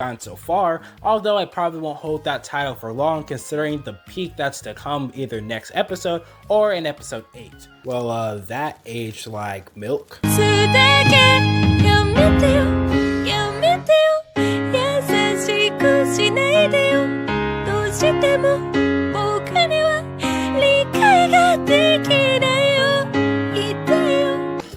gotten so far, although I probably won't hold that title for long considering the peak that's to come either next episode or in episode 8. Well, that aged like milk.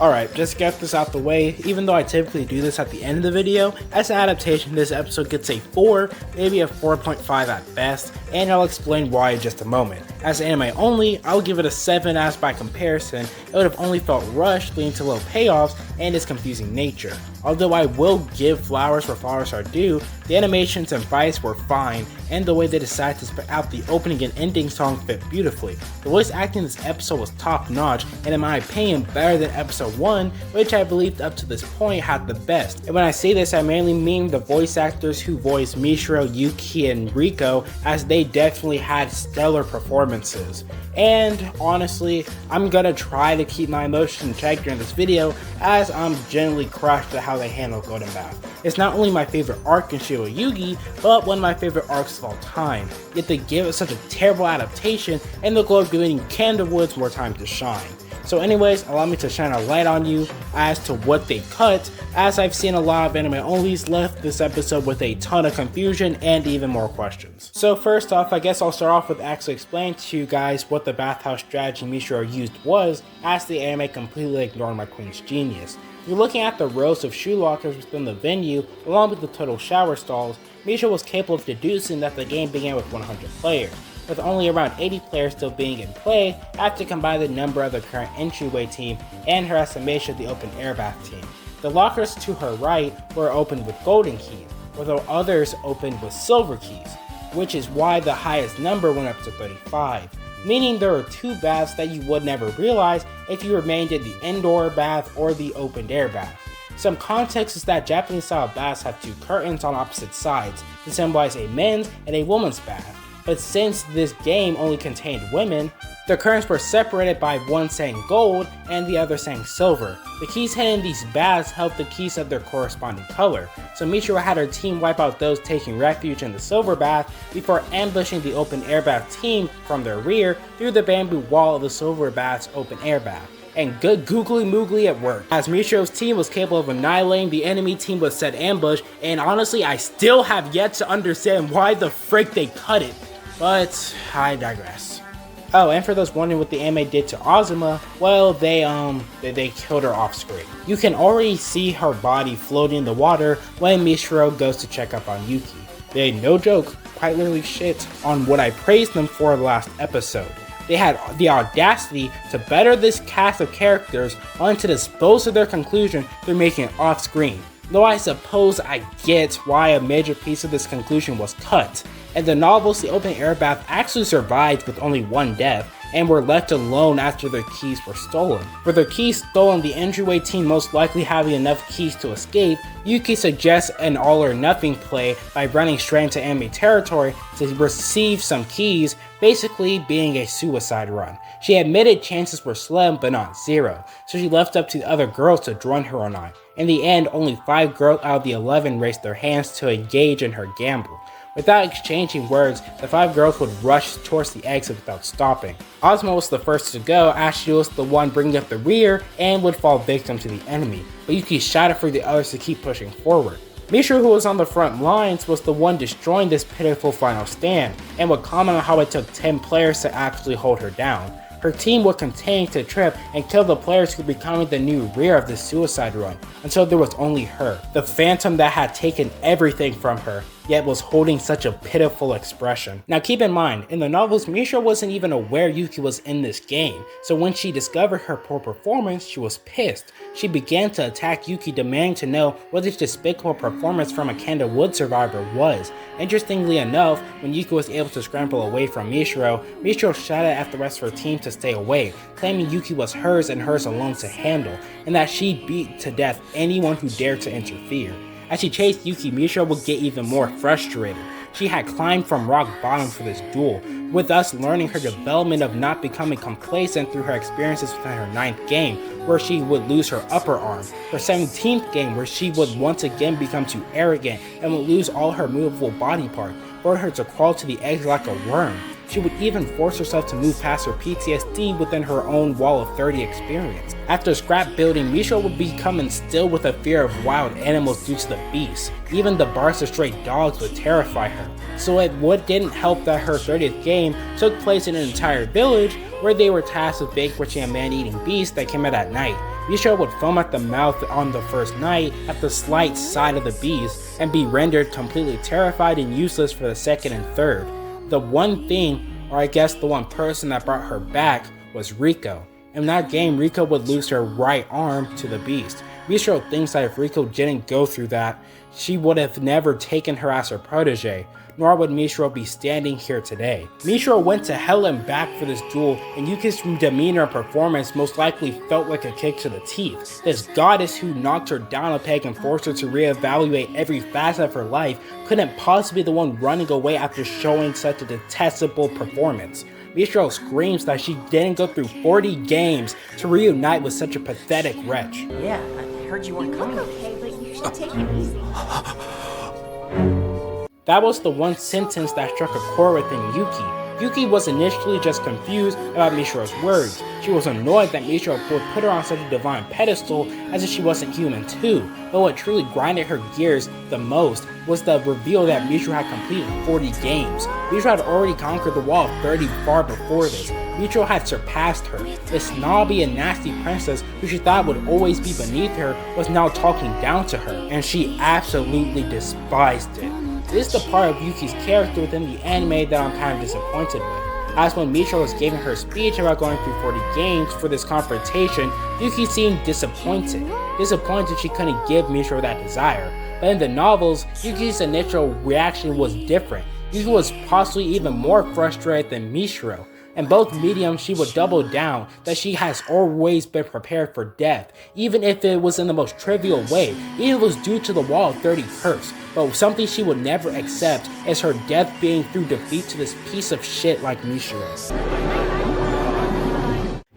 Alright, just get this out the way. Even though I typically do this at the end of the video, as an adaptation, this episode gets a 4, maybe a 4.5 at best, and I'll explain why in just a moment. As anime only, I'll give it a 7 as by comparison, it would have only felt rushed, leading to low payoffs and its confusing nature. Although I will give flowers where flowers are due, the animations and fights were fine, and the way they decided to spit out the opening and ending song fit beautifully. The voice acting in this episode was top notch, and in my opinion better than episode 1, which I believed up to this point had the best. And when I say this, I mainly mean the voice actors who voiced Mishiro, Yuki, and Riko, as they definitely had stellar performances. And honestly, I'm gonna try to keep my emotions in check during this video, as I'm generally crushed at how they handle Golden Bath. It's not only my favorite arc in Shiboyugi, but one of my favorite arcs of all time. Yet they give it such a terrible adaptation, and the goal of giving Candlewoods more time to shine. So anyways, allow me to shine a light on you as to what they cut, as I've seen a lot of anime onlys left this episode with a ton of confusion and even more questions. So first off, I guess I'll start off with actually explaining to you guys what the bathhouse strategy Mishiro used was, as the anime completely ignored my queen's genius. You're looking at the rows of shoe lockers within the venue, along with the total shower stalls. Mishiro was capable of deducing that the game began with 100 players. With only around 80 players still being in play, after combining the number of the current entryway team and her estimation of the open air bath team. The lockers to her right were opened with golden keys, while others opened with silver keys, which is why the highest number went up to 35, meaning there were 2 baths that you would never realize if you remained in the indoor bath or the open air bath. Some context is that Japanese style baths have 2 curtains on opposite sides to symbolize a men's and a woman's bath. But since this game only contained women, the curtains were separated by one saying gold and the other saying silver. The keys hidden in these baths helped the keys of their corresponding color, so Mishiro had her team wipe out those taking refuge in the silver bath before ambushing the open air bath team from their rear through the bamboo wall of the silver bath's open air bath. And good googly moogly it worked, as Mishiro's team was capable of annihilating the enemy team with said ambush, and honestly I still have yet to understand why the frick they cut it. But I digress. Oh, and for those wondering what the anime did to Azuma, well, they killed her off screen. You can already see her body floating in the water when Mishiro goes to check up on Yuki. They, no joke, quite literally shit on what I praised them for the last episode. They had the audacity to better this cast of characters only to dispose of their conclusion through making it off screen. Though I suppose I get why a major piece of this conclusion was cut. In the novels, the open air bath actually survived with only 1 death, and were left alone after their keys were stolen. For their keys stolen, the entryway team most likely having enough keys to escape, Yuki suggests an all or nothing play by running straight into enemy territory to receive some keys, basically being a suicide run. She admitted chances were slim but not 0, so she left up to the other girls to join her or not. In the end, only 5 girls out of the 11 raised their hands to engage in her gamble. Without exchanging words, the 5 girls would rush towards the exit without stopping. Azuma was the first to go, as she was the one bringing up the rear and would fall victim to the enemy, but Yuki shouted for the others to keep pushing forward. Mishiro, who was on the front lines, was the one destroying this pitiful final stand, and would comment on how it took 10 players to actually hold her down. Her team would continue to trip and kill the players who were becoming the new rear of the suicide run, until there was only her, the phantom that had taken everything from her, yet was holding such a pitiful expression. Now keep in mind, in the novels, Mishiro wasn't even aware Yuki was in this game, so when she discovered her poor performance, she was pissed. She began to attack Yuki, demanding to know what this despicable performance from a Candlewood survivor was. Interestingly enough, when Yuki was able to scramble away from Mishiro, Mishiro shouted at the rest of her team to stay away, claiming Yuki was hers and hers alone to handle, and that she beat to death anyone who dared to interfere. As she chased Yuki, Mishiro would get even more frustrated. she had climbed from rock bottom for this duel, with us learning her development of not becoming complacent through her experiences within her 9th game, where she would lose her upper arm, her 17th game where she would once again become too arrogant and would lose all her movable body parts, for her to crawl to the edge like a worm. She would even force herself to move past her PTSD within her own Wall of 30 experience. After scrapbuilding, Mishra would become instilled with a fear of wild animals due to the beast. Even the barks of stray dogs would terrify her. So it didn't help that her 30th game took place in an entire village where they were tasked with vanquishing a man-eating beast that came out at night. Mishra would foam at the mouth on the first night at the slight sight of the beast and be rendered completely terrified and useless for the second and third. The one thing, or I guess the one person that brought her back, was Rico. In that game, Rico would lose her right arm to the beast. Mishra thinks that if Rico didn't go through that, she would have never taken her as her protege, nor would Mishra be standing here today. Mishra went to hell and back for this duel, and Yuki's demeanor and performance most likely felt like a kick to the teeth. This goddess who knocked her down a peg and forced her to reevaluate every facet of her life couldn't possibly be the one running away after showing such a detestable performance. Mishra screams that she didn't go through 40 games to reunite with such a pathetic wretch. Yeah, I heard you weren't coming. Okay, but you should take it easy. That was the one sentence that struck a chord within Yuki. Yuki was initially just confused about Mishra's words. She was annoyed that Mishra would put her on such a divine pedestal as if she wasn't human too. But what truly grinded her gears the most was the reveal that Mishra had completed 40 games. Mishra had already conquered the Wall of 30 far before this. Mishra had surpassed her. This snobby and nasty princess who she thought would always be beneath her was now talking down to her, and she absolutely despised it. This is the part of Yuki's character within the anime that I'm kind of disappointed with. As when Mishra was giving her speech about going through 40 games for this confrontation, Yuki seemed disappointed. Disappointed she couldn't give Mishra that desire. But in the novels, Yuki's initial reaction was different. Yuki was possibly even more frustrated than Mishra. In both mediums, she would double down that she has always been prepared for death, even if it was in the most trivial way, even if it was due to the Wall of 30 curse. But something she would never accept is her death being through defeat to this piece of shit like Mishra.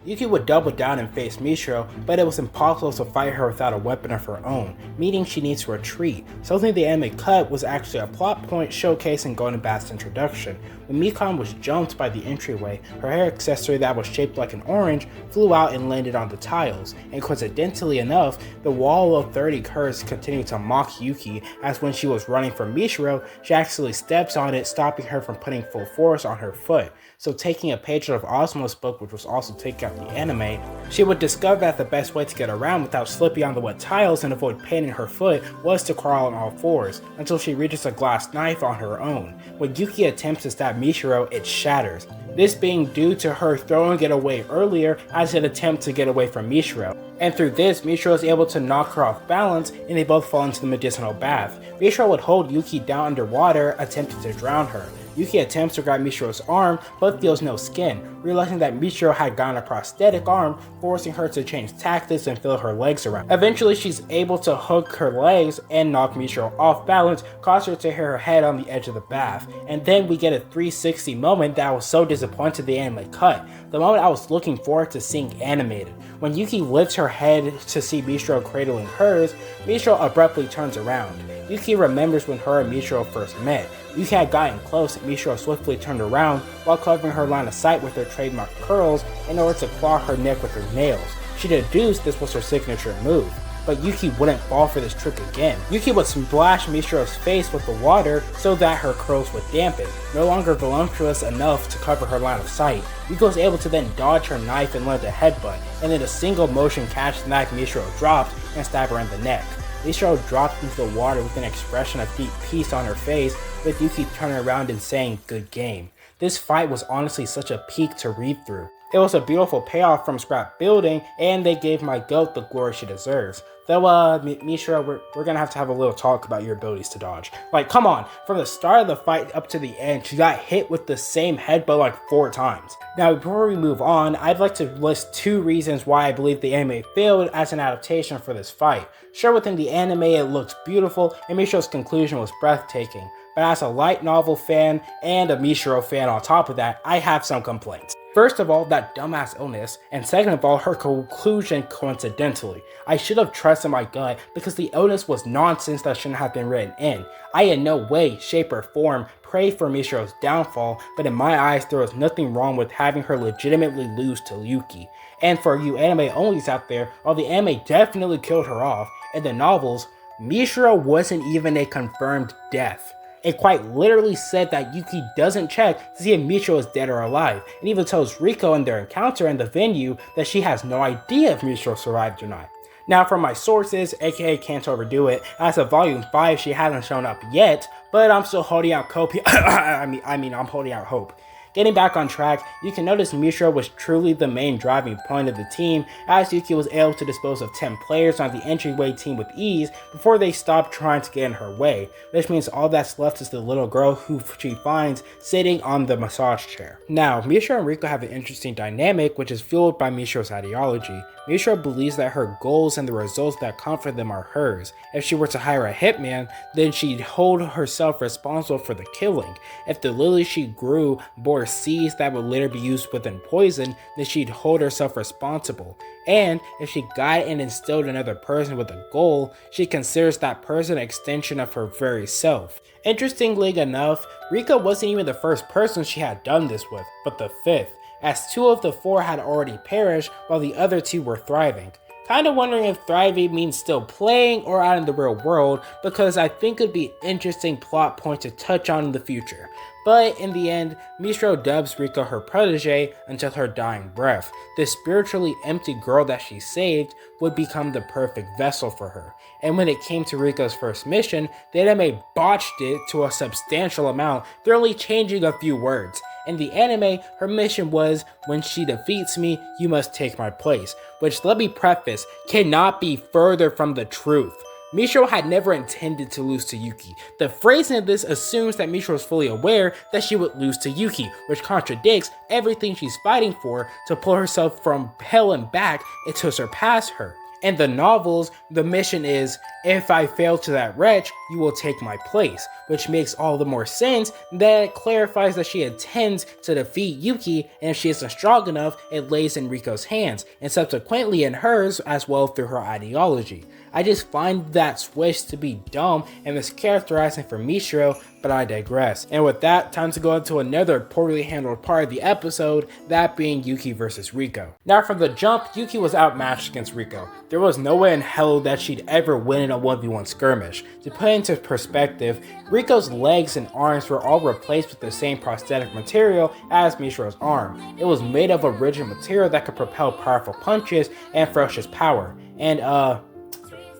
Yuki would double down and face Mishra, but it was impossible to fight her without a weapon of her own, meaning she needs to retreat. Something the anime cut was actually a plot point showcasing Golden Bath's introduction. When Mikon was jumped by the entryway, her hair accessory that was shaped like an orange flew out and landed on the tiles, and coincidentally enough, the Wall of 30 curse continued to mock Yuki, as when she was running from Mishra, she actually steps on it, stopping her from putting full force on her foot. So taking a page out of Osmo's book, which was also taken out in the anime, she would discover that the best way to get around without slipping on the wet tiles and avoid paining her foot was to crawl on all fours, until she reaches a glass knife on her own. When Yuki attempts to stab Mishra, it shatters. This being due to her throwing it away earlier as an attempt to get away from Mishra. And through this, Mishra is able to knock her off balance and they both fall into the medicinal bath. Mishra would hold Yuki down underwater, attempting to drown her. Yuki attempts to grab Mishra's arm, but feels no skin, realizing that Mishra had gotten a prosthetic arm, forcing her to change tactics and fill her legs around. Eventually, she's able to hook her legs and knock Mishra off balance, causing her to hit her head on the edge of the bath. And then we get a 360 moment that I was so disappointed the anime cut, the moment I was looking forward to seeing animated. When Yuki lifts her head to see Mishra cradling hers, Mishra abruptly turns around. Yuki remembers when her and Mishra first met. Yuki had gotten close and Mishra swiftly turned around while covering her line of sight with her trademark curls in order to claw her neck with her nails. She deduced this was her signature move, but Yuki wouldn't fall for this trick again. Yuki would splash Mishra's face with the water so that her curls would dampen, no longer voluptuous enough to cover her line of sight. Yuki was able to then dodge her knife and land a headbutt, and in a single motion catch the knife Mishra dropped and stab her in the neck. Mishra dropped into the water with an expression of deep peace on her face, with Yuki turning around and saying, "Good game." This fight was honestly such a peak to read through. It was a beautiful payoff from scrapbuilding, and they gave my goat the glory she deserves. Though, Mishra, we're gonna have to have a little talk about your abilities to dodge. Like, come on, from the start of the fight up to the end, she got hit with the same headbutt like 4 times. Now, before we move on, I'd like to list 2 reasons why I believe the anime failed as an adaptation for this fight. Sure, within the anime it looked beautiful, and Mishra's conclusion was breathtaking. but as a light novel fan and a Mishiro fan on top of that, I have some complaints. First of all, that dumbass illness, and second of all, her conclusion coincidentally. I should have trusted my gut because the illness was nonsense that shouldn't have been written in. I in no way, shape, or form prayed for Mishiro's downfall, but in my eyes there was nothing wrong with having her legitimately lose to Yuki. And for you anime onlys out there, while the anime definitely killed her off, in the novels, Mishiro wasn't even a confirmed death. It quite literally said that Yuki doesn't check to see if Michiro is dead or alive, and even tells Riko in their encounter in the venue that she has no idea if Michiro survived or not. Now from my sources, aka Can't Overdo It, as of volume 5 she hasn't shown up yet, but I'm still holding out hope. I'm holding out hope. Getting back on track, you can notice Mishiro was truly the main driving point of the team, as Yuki was able to dispose of 10 players on the entryway team with ease before they stopped trying to get in her way, which means all that's left is the little girl who she finds sitting on the massage chair. Now, Mishiro and Riko have an interesting dynamic which is fueled by Mishiro's ideology. Mishiro believes that her goals and the results that come from them are hers. If she were to hire a hitman, then she'd hold herself responsible for the killing. If the lilies she grew bore seeds that would later be used within poison, then she'd hold herself responsible. And if she guided and instilled another person with a goal, she considers that person an extension of her very self. Interestingly enough, Riko wasn't even the first person she had done this with, but the fifth, as 2 of the 4 had already perished while the other 2 were thriving. Kinda wondering if thriving means still playing or out in the real world, because I think it'd be an interesting plot point to touch on in the future. But in the end, Mishiro dubs Riko her protege until her dying breath. This spiritually empty girl that she saved would become the perfect vessel for her. And when it came to Riko's first mission, the anime botched it to a substantial amount, they're only changing a few words. In the anime, her mission was, when she defeats me, you must take my place, which, let me preface, cannot be further from the truth. Mishiro had never intended to lose to Yuki. The phrasing of this assumes that Mishiro is fully aware that she would lose to Yuki, which contradicts everything she's fighting for to pull herself from hell and back and to surpass her. In the novels, the mission is, if I fail to that wretch, you will take my place, which makes all the more sense that it clarifies that she intends to defeat Yuki, and if she isn't strong enough, it lays in Riko's hands, and subsequently in hers as well through her ideology. I just find that switch to be dumb and mischaracterizing for Mishiro, but I digress. And with that, time to go into another poorly handled part of the episode, that being Yuki versus Riko. Now from the jump, Yuki was outmatched against Riko. There was no way in hell that she'd ever win in a 1v1 skirmish. To put into perspective, Riko's legs and arms were all replaced with the same prosthetic material as Mishiro's arm. It was made of a rigid material that could propel powerful punches and ferocious power. And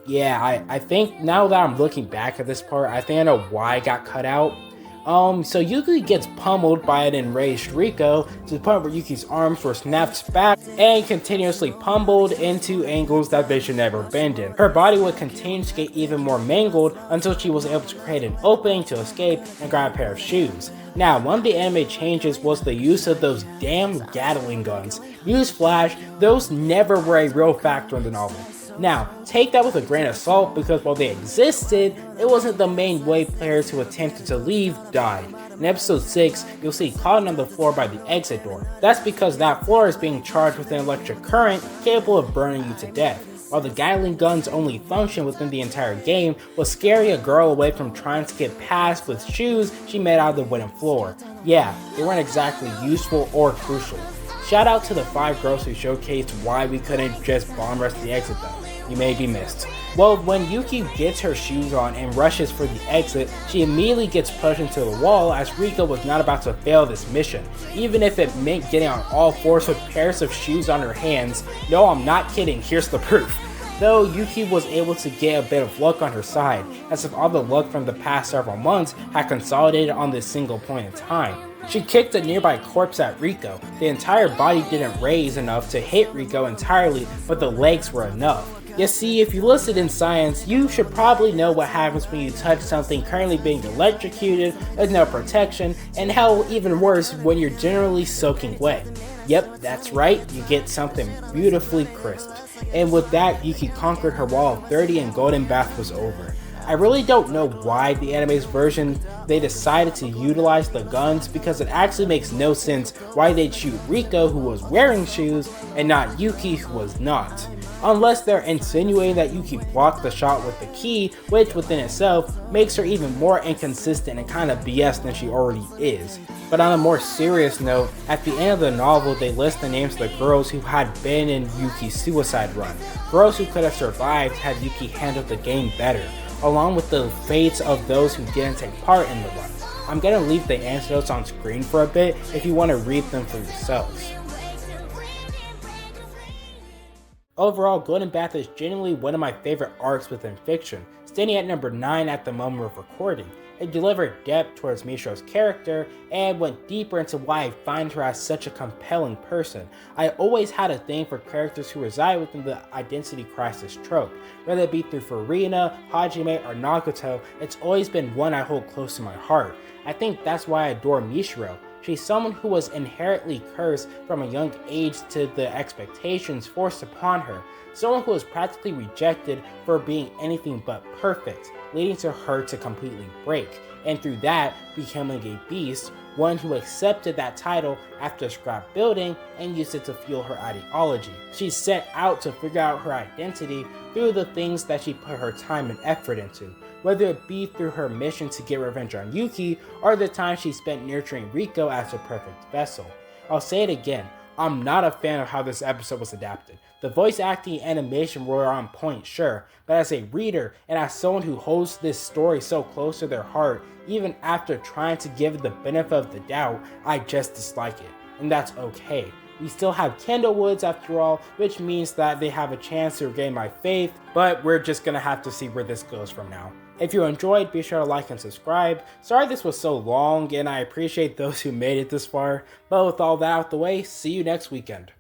yeah, I think now that I'm looking back at this part, I think I know why it got cut out. So Yuki gets pummeled by an enraged Riko to the point where Yuki's arms were snapped back and continuously pummeled into angles that they should never bend in. Her body would continue to get even more mangled until she was able to create an opening to escape and grab a pair of shoes. Now, one of the anime changes was the use of those damn Gatling guns. Newsflash, those never were a real factor in the novel. Now, take that with a grain of salt because while they existed, it wasn't the main way players who attempted to leave died. In episode 6, you'll see caught on the floor by the exit door. That's because that floor is being charged with an electric current capable of burning you to death. While the Gatling gun's only function within the entire game was scaring a girl away from trying to get past with shoes she made out of the wooden floor. Yeah, they weren't exactly useful or crucial. Shout out to the 5 girls who showcased why we couldn't just bomb rush the exit though. You may be missed. Well, when Yuki gets her shoes on and rushes for the exit, she immediately gets pushed into the wall as Riko was not about to fail this mission, even if it meant getting on all fours with pairs of shoes on her hands. No, I'm not kidding, here's the proof. Though Yuki was able to get a bit of luck on her side, as if all the luck from the past several months had consolidated on this single point in time. She kicked a nearby corpse at Riko. The entire body didn't raise enough to hit Riko entirely, but the legs were enough. You see, if you listed in science, you should probably know what happens when you touch something currently being electrocuted with no protection, and hell, even worse, when you're generally soaking wet. Yep, that's right, you get something beautifully crisp. And with that, Yuki conquered her wall of 30 and Golden Bath was over. I really don't know why the anime's version they decided to utilize the guns, because it actually makes no sense why they'd shoot Riko, who was wearing shoes, and not Yuki, who was not. Unless they're insinuating that Yuki blocked the shot with the key, which within itself makes her even more inconsistent and kind of BS than she already is. But on a more serious note, at the end of the novel they list the names of the girls who had been in Yuki's suicide run, girls who could have survived had Yuki handled the game better, along with the fates of those who didn't take part in the run. I'm gonna leave the anecdotes on screen for a bit if you want to read them for yourselves. Overall, Good and Bad is genuinely one of my favorite arcs within fiction, standing at number 9 at the moment of recording. It delivered depth towards Mishiro's character and went deeper into why I find her as such a compelling person. I always had a thing for characters who reside within the identity crisis trope. Whether it be through Furina, Hajime, or Nagato, it's always been one I hold close to my heart. I think that's why I adore Mishiro. She's someone who was inherently cursed from a young age to the expectations forced upon her. Someone who was practically rejected for being anything but perfect, leading to her to completely break, and through that becoming a beast, one who accepted that title after scrapbuilding and used it to fuel her ideology. She set out to figure out her identity through the things that she put her time and effort into, whether it be through her mission to get revenge on Yuki or the time she spent nurturing Riko as her perfect vessel. I'll say it again, I'm not a fan of how this episode was adapted. The voice acting and animation were on point, sure, but as a reader and as someone who holds this story so close to their heart, even after trying to give it the benefit of the doubt, I just dislike it, and that's okay. We still have Kendall Woods after all, which means that they have a chance to regain my faith, but we're just gonna have to see where this goes from now. If you enjoyed, be sure to like and subscribe. Sorry this was so long, and I appreciate those who made it this far, but with all that out the way, see you next weekend.